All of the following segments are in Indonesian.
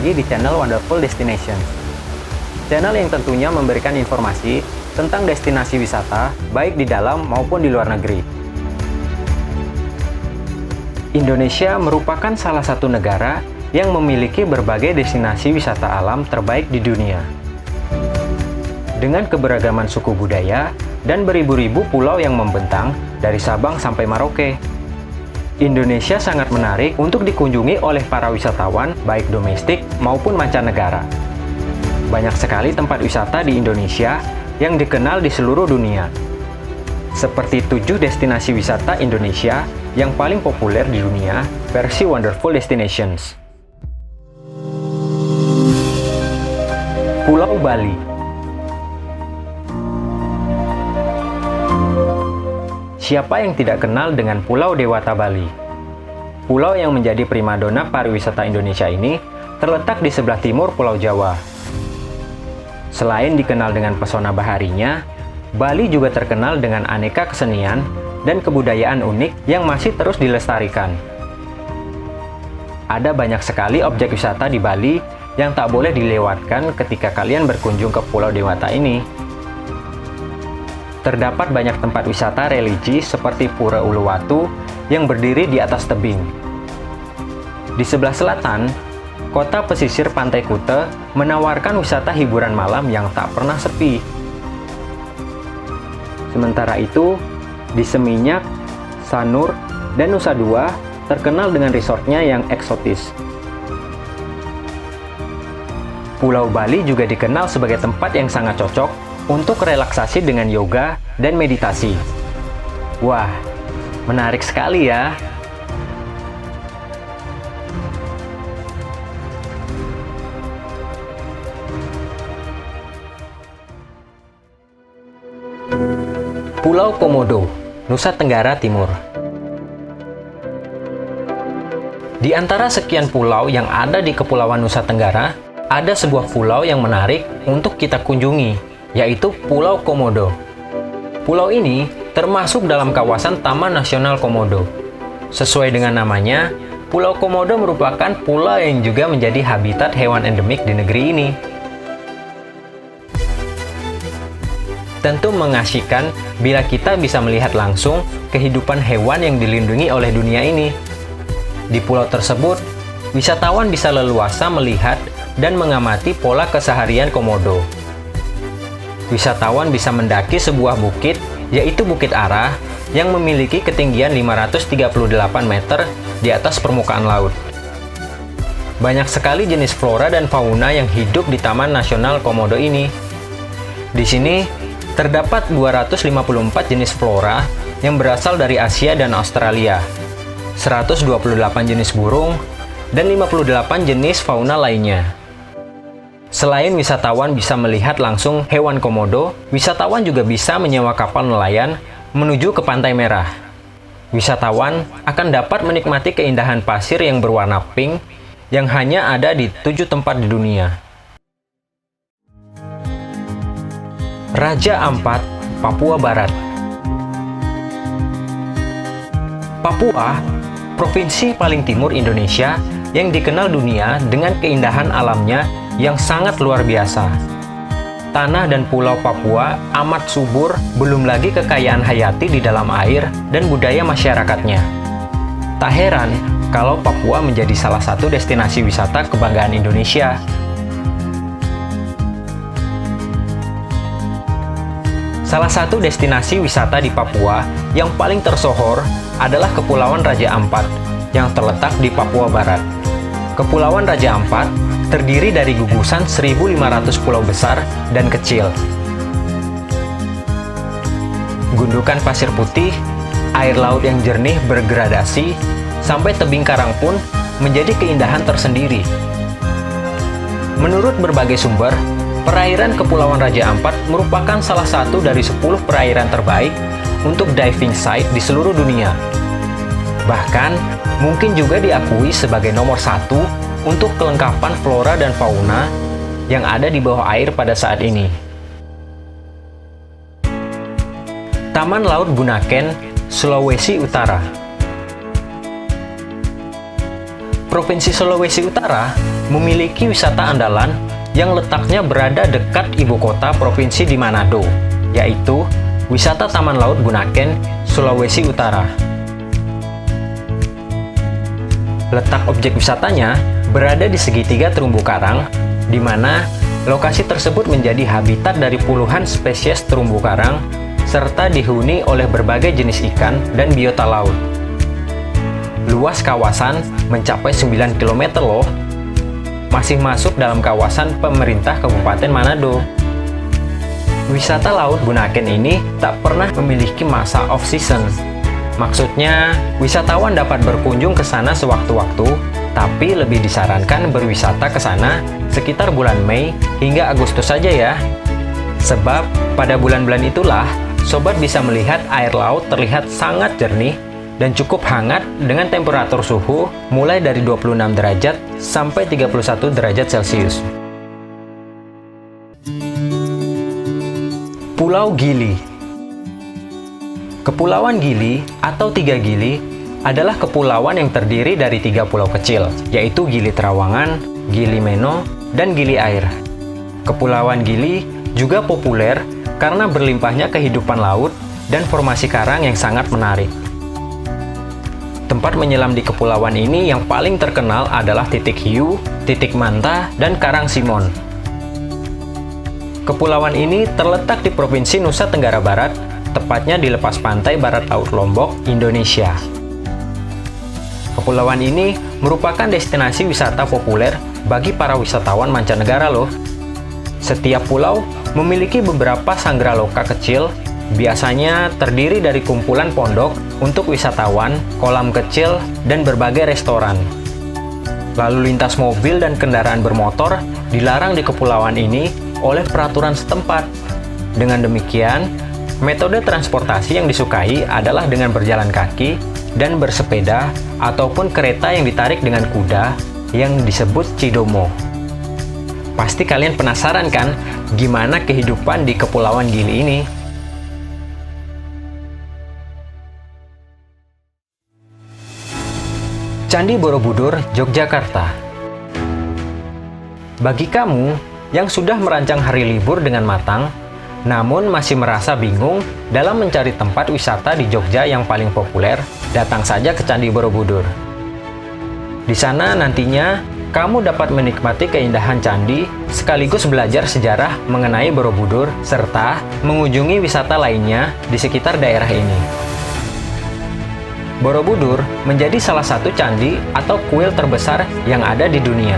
lagi di channel Wonderful Destinations. Channel yang tentunya memberikan informasi tentang destinasi wisata, baik di dalam maupun di luar negeri. Indonesia merupakan salah satu negara yang memiliki berbagai destinasi wisata alam terbaik di dunia. Dengan keberagaman suku budaya dan beribu-ribu pulau yang membentang dari Sabang sampai Merauke, Indonesia sangat menarik untuk dikunjungi oleh para wisatawan baik domestik maupun mancanegara. Banyak sekali tempat wisata di Indonesia yang dikenal di seluruh dunia. Seperti 7 destinasi wisata Indonesia yang paling populer di dunia versi Wonderful Destinations. Pulau Bali. Siapa yang tidak kenal dengan Pulau Dewata Bali? Pulau yang menjadi primadona pariwisata Indonesia ini terletak di sebelah timur Pulau Jawa. Selain dikenal dengan pesona baharinya, Bali juga terkenal dengan aneka kesenian dan kebudayaan unik yang masih terus dilestarikan. Ada banyak sekali objek wisata di Bali yang tak boleh dilewatkan ketika kalian berkunjung ke Pulau Dewata ini. Terdapat banyak tempat wisata religi seperti Pura Uluwatu yang berdiri di atas tebing. Di sebelah selatan, kota pesisir Pantai Kuta menawarkan wisata hiburan malam yang tak pernah sepi. Sementara itu, di Seminyak, Sanur, dan Nusa Dua terkenal dengan resortnya yang eksotis. Pulau Bali juga dikenal sebagai tempat yang sangat cocok untuk relaksasi dengan yoga dan meditasi. Wah, menarik sekali ya! Pulau Komodo, Nusa Tenggara Timur. Di antara sekian pulau yang ada di Kepulauan Nusa Tenggara, ada sebuah pulau yang menarik untuk kita kunjungi, yaitu Pulau Komodo. Pulau ini termasuk dalam kawasan Taman Nasional Komodo. Sesuai dengan namanya, Pulau Komodo merupakan pulau yang juga menjadi habitat hewan endemik di negeri ini. Tentu mengasyikan bila kita bisa melihat langsung kehidupan hewan yang dilindungi oleh dunia ini. Di pulau tersebut, wisatawan bisa leluasa melihat dan mengamati pola keseharian komodo. Wisatawan bisa mendaki sebuah bukit, yaitu Bukit Arah, yang memiliki ketinggian 538 meter di atas permukaan laut. Banyak sekali jenis flora dan fauna yang hidup di Taman Nasional Komodo ini. Di sini, terdapat 254 jenis flora yang berasal dari Asia dan Australia, 128 jenis burung, dan 58 jenis fauna lainnya. Selain wisatawan bisa melihat langsung hewan komodo, wisatawan juga bisa menyewa kapal nelayan menuju ke Pantai Merah. Wisatawan akan dapat menikmati keindahan pasir yang berwarna pink yang hanya ada di 7 tempat di dunia. Raja Ampat, Papua Barat. Papua, provinsi paling timur Indonesia yang dikenal dunia dengan keindahan alamnya yang sangat luar biasa. Tanah dan pulau Papua amat subur, belum lagi kekayaan hayati di dalam air dan budaya masyarakatnya. Tak heran kalau Papua menjadi salah satu destinasi wisata kebanggaan Indonesia. Salah satu destinasi wisata di Papua yang paling tersohor adalah Kepulauan Raja Ampat yang terletak di Papua Barat. Kepulauan Raja Ampat terdiri dari gugusan 1.500 pulau besar dan kecil. Gundukan pasir putih, air laut yang jernih bergradasi, sampai tebing karang pun menjadi keindahan tersendiri. Menurut berbagai sumber, perairan Kepulauan Raja Ampat merupakan salah satu dari 10 perairan terbaik untuk diving site di seluruh dunia. Bahkan, mungkin juga diakui sebagai nomor 1 untuk kelengkapan flora dan fauna yang ada di bawah air pada saat ini. Taman Laut Bunaken, Sulawesi Utara. Provinsi Sulawesi Utara memiliki wisata andalan yang letaknya berada dekat ibu kota provinsi di Manado, yaitu wisata Taman Laut Bunaken, Sulawesi Utara. Letak objek wisatanya berada di segitiga terumbu karang, di mana lokasi tersebut menjadi habitat dari puluhan spesies terumbu karang, serta dihuni oleh berbagai jenis ikan dan biota laut. Luas kawasan mencapai 9 km loh. Masih masuk dalam kawasan pemerintah Kabupaten Manado. Wisata Laut Bunaken ini tak pernah memiliki masa off-season. Maksudnya, wisatawan dapat berkunjung ke sana sewaktu-waktu, tapi lebih disarankan berwisata ke sana sekitar bulan Mei hingga Agustus saja ya. Sebab, pada bulan-bulan itulah, sobat bisa melihat air laut terlihat sangat jernih dan cukup hangat dengan temperatur suhu mulai dari 26 derajat sampai 31 derajat Celcius. Pulau Gili. Kepulauan Gili atau Tiga Gili adalah kepulauan yang terdiri dari 3 pulau kecil, yaitu Gili Trawangan, Gili Meno, dan Gili Air. Kepulauan Gili juga populer karena berlimpahnya kehidupan laut dan formasi karang yang sangat menarik. Tempat menyelam di kepulauan ini yang paling terkenal adalah Titik Hiu, Titik Manta, dan Karang Simon. Kepulauan ini terletak di Provinsi Nusa Tenggara Barat, tepatnya di lepas pantai barat laut Lombok, Indonesia. Kepulauan ini merupakan destinasi wisata populer bagi para wisatawan mancanegara loh. Setiap pulau memiliki beberapa sangraloka kecil, biasanya terdiri dari kumpulan pondok untuk wisatawan, kolam kecil, dan berbagai restoran. Lalu lintas mobil dan kendaraan bermotor dilarang di kepulauan ini oleh peraturan setempat. Dengan demikian, metode transportasi yang disukai adalah dengan berjalan kaki dan bersepeda ataupun kereta yang ditarik dengan kuda yang disebut Cidomo. Pasti kalian penasaran kan gimana kehidupan di Kepulauan Gili ini? Candi Borobudur, Yogyakarta. Bagi kamu yang sudah merancang hari libur dengan matang, namun masih merasa bingung dalam mencari tempat wisata di Jogja yang paling populer, datang saja ke Candi Borobudur. Di sana nantinya, kamu dapat menikmati keindahan candi, sekaligus belajar sejarah mengenai Borobudur, serta mengunjungi wisata lainnya di sekitar daerah ini. Borobudur menjadi salah satu candi atau kuil terbesar yang ada di dunia.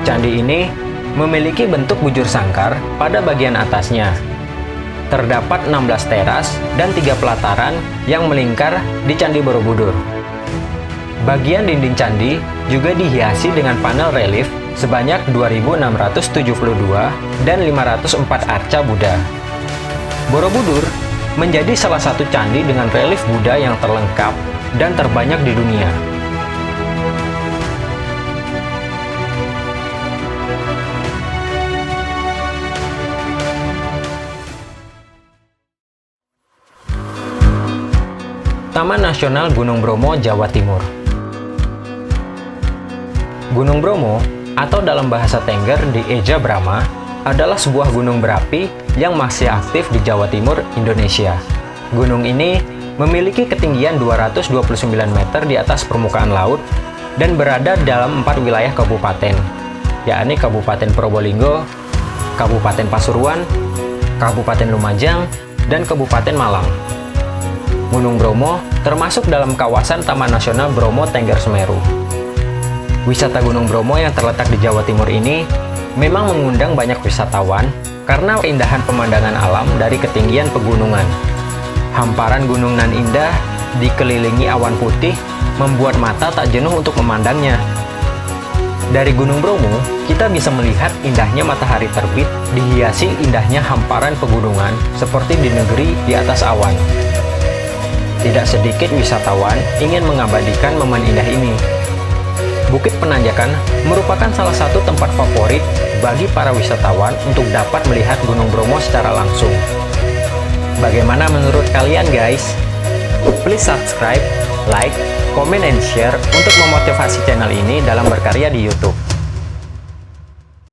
Candi ini memiliki bentuk bujur sangkar pada bagian atasnya. Terdapat 16 teras dan 3 pelataran yang melingkar di Candi Borobudur. Bagian dinding candi juga dihiasi dengan panel relief sebanyak 2.672 dan 504 arca Buddha. Borobudur menjadi salah satu candi dengan relief Buddha yang terlengkap dan terbanyak di dunia. Taman Nasional Gunung Bromo, Jawa Timur. Gunung Bromo, atau dalam bahasa Tengger Dieja Brama, adalah sebuah gunung berapi yang masih aktif di Jawa Timur, Indonesia. Gunung ini memiliki ketinggian 229 meter di atas permukaan laut dan berada dalam 4 wilayah kabupaten, yakni Kabupaten Probolinggo, Kabupaten Pasuruan, Kabupaten Lumajang, dan Kabupaten Malang. Gunung Bromo termasuk dalam kawasan Taman Nasional Bromo Tengger Semeru. Wisata Gunung Bromo yang terletak di Jawa Timur ini memang mengundang banyak wisatawan karena keindahan pemandangan alam dari ketinggian pegunungan. Hamparan gunung nan indah dikelilingi awan putih membuat mata tak jenuh untuk memandangnya. Dari Gunung Bromo, kita bisa melihat indahnya matahari terbit dihiasi indahnya hamparan pegunungan seperti di negeri di atas awan. Tidak sedikit wisatawan ingin mengabadikan momen indah ini. Bukit Penanjakan merupakan salah satu tempat favorit bagi para wisatawan untuk dapat melihat Gunung Bromo secara langsung. Bagaimana menurut kalian guys? Please subscribe like, comment, and share untuk memotivasi channel ini dalam berkarya di YouTube.